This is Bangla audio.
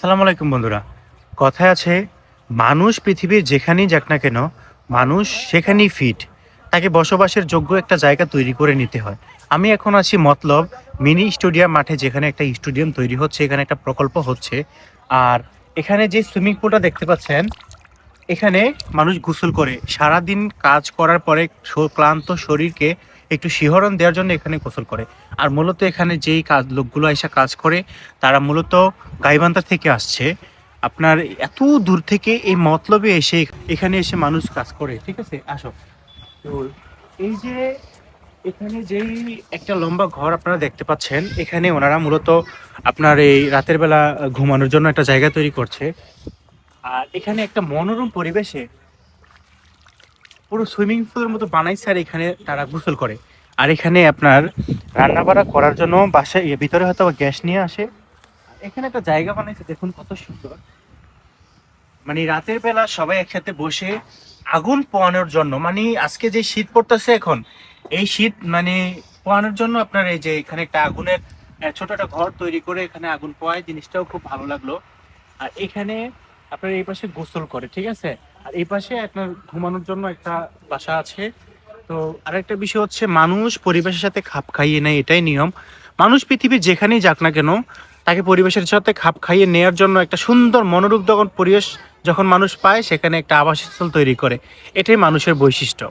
আসসালামু আলাইকুম বন্ধুরা। কথায় আছে, মানুষ পৃথিবীর যেখানেই যাক না কেন, মানুষ সেখানেই ফিট। তাকে বসবাসের যোগ্য একটা জায়গা তৈরি করে নিতে হয়। আমি এখন আছি মতলব মিনি স্টেডিয়াম মাঠে, যেখানে একটা স্টেডিয়াম তৈরি হচ্ছে, এখানে একটা প্রকল্প হচ্ছে। আর এখানে যে সুইমিং পুলটা দেখতে পাচ্ছেন, এখানে মানুষ গোসল করে সারাদিন কাজ করার পরে ক্লান্ত শরীরকে একটু শিহরণ দেওয়ার জন্য এখানে গোসল করে। আর মূলত এখানে যেই কাজ লোকগুলো এসে কাজ করে, তারা মূলত গাইবান্ধা থেকে আসছে। আপনার এত দূর থেকে এই মতলবে এসে এখানে এসে মানুষ কাজ করে। ঠিক আছে, আসো। তো এই যে এখানে যেই একটা লম্বা ঘর আপনারা দেখতে পাচ্ছেন, এখানে ওনারা মূলত আপনার এই রাতের বেলা ঘুমানোর জন্য একটা জায়গা তৈরি করছে। আর এখানে একটা মনোরম পরিবেশে পুরো সুইমিং পুলের মতো বানাইছে, আর এখানে তারা গোসল করে। আর এখানে আপনার রান্না বান্না করার জন্য বাসায় ভিতরে হয়তো গ্যাস নিয়ে আসে। এখানে একটা জায়গা বানাইছে, দেখুন কত সুন্দর। মানে রাতের বেলা সবাই একসাথে বসে আগুন পোয়ানোর জন্য, মানে আজকে যে শীত পড়তেছে এখন, এই শীত মানে পোয়ানোর জন্য আপনার এই যে এখানে একটা আগুনের ছোট একটা ঘর তৈরি করে এখানে আগুন পোয়ায়, জিনিসটাও খুব ভালো লাগলো। আর এখানে আপনার এই পাশে গোসল করে, ঠিক আছে। আর এই পাশে আপনার ঘুমানোর জন্য একটা বাসা আছে। তো আরেকটা বিষয় হচ্ছে, মানুষ পরিবেশের সাথে খাপ খাইয়ে নেয়, এটাই নিয়ম। মানুষ পৃথিবীর যেখানেই যাক না কেন, তাকে পরিবেশের সাথে খাপ খাইয়ে নেয়ার জন্য একটা সুন্দর মনোরুগ্ধকর পরিবেশ যখন মানুষ পায়, সেখানে একটা আবাসস্থল তৈরি করে। এটাই মানুষের বৈশিষ্ট্য।